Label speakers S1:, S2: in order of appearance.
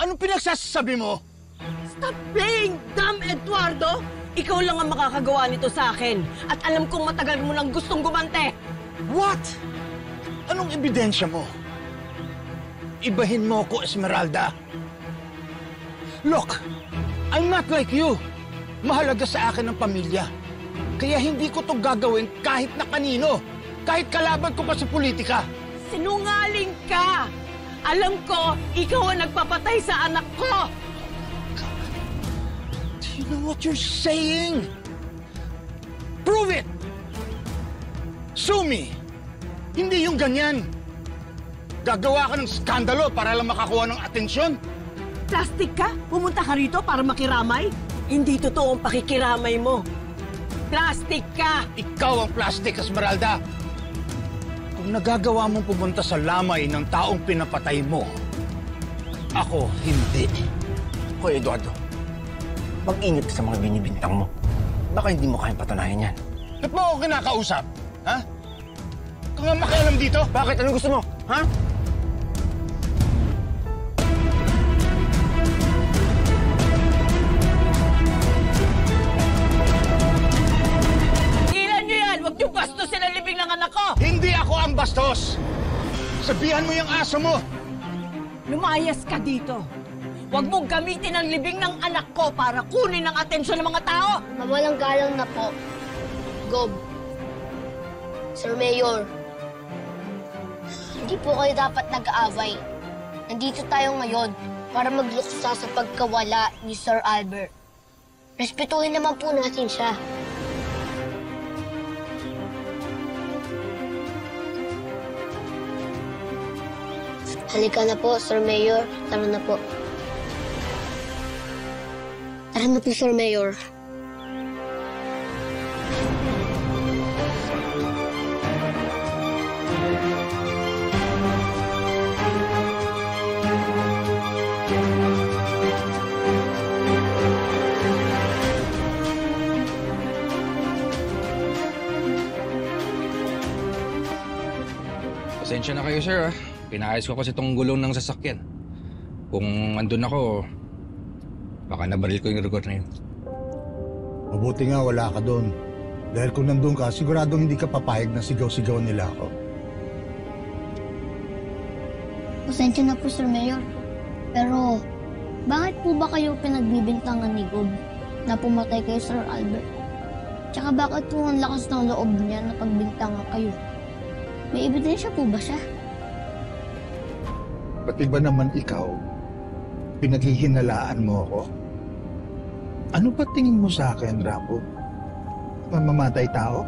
S1: Anong pinagsasabi mo?
S2: Stop playing dumb, Eduardo! Ikaw lang ang makakagawa nito sa akin. At alam kong matagal mo nang gustong gumante.
S1: What? Anong ebidensya mo? Ibahin mo ko, Esmeralda. Look, I'm not like you. Mahalaga sa akin ang pamilya. Kaya hindi ko to gagawin kahit na kanino. Kahit kalaban ko pa sa politika.
S2: Sinungaling ka! Alam ko, ikaw ang nagpapatay sa anak ko!
S1: Do you know what you're saying? Prove it! Sue me! Hindi yung ganyan. Gagawa ka ng skandalo para lang makakuha ng atensyon?
S2: Plastic ka? Pumunta ka rito para makiramay? Hindi totoo ang pakikiramay mo. Plastic ka!
S1: Ikaw ang plastic, Esmeralda. Kung nagagawa mong pumunta sa lamay ng taong pinapatay mo, ako hindi.
S3: Hoy, Eduardo. Mag-ingat ka sa mga binibintang mo. Baka hindi mo kayang patunayan yan.
S1: Ba't mo ako kinakausap? Ha? Ka nga makialam dito?
S3: Bakit? Anong gusto mo? Ha?
S2: Ilan nyo yan! Huwag nyo bastusin ang libing ng anak ko!
S1: Hindi ako ang bastos! Sabihan mo yung aso mo!
S2: Lumayas ka dito! Huwag mong gamitin ang libing ng anak ko para kunin ang atensyon ng mga tao!
S4: Mawalang galang na po. Gob. Sir Mayor. Hindi po kayo dapat nag-aaway. Nandito tayo ngayon para magluksa sa pagkawala ni Sir Albert. Respetuhin naman po natin siya. Halika na po, Sir Mayor. Tara na po. Tara na po, Sir Mayor.
S5: Pasensya na kayo, sir, ah. Pinaayos ko kasi itong gulong ng sasakyan. Kung andun ako, baka nabaril ko yung record na yun.
S6: Mabuti nga wala ka doon. Dahil kung nandun ka, siguradong hindi ka papayag na sigaw-sigaw nila ako.
S4: Pasensya na po, Sir Mayor. Pero, bakit po ba kayo pinagbibintangan ni Gob na pumatay kay Sir Albert? Tsaka bakit po ang lakas ng loob niya na pagbintangan kayo? May ebidensya po ba siya?
S6: Pati ba naman ikaw, pinaghihinalaan mo ako? Ano ba tingin mo sa akin, Rambo? Mamamatay tao?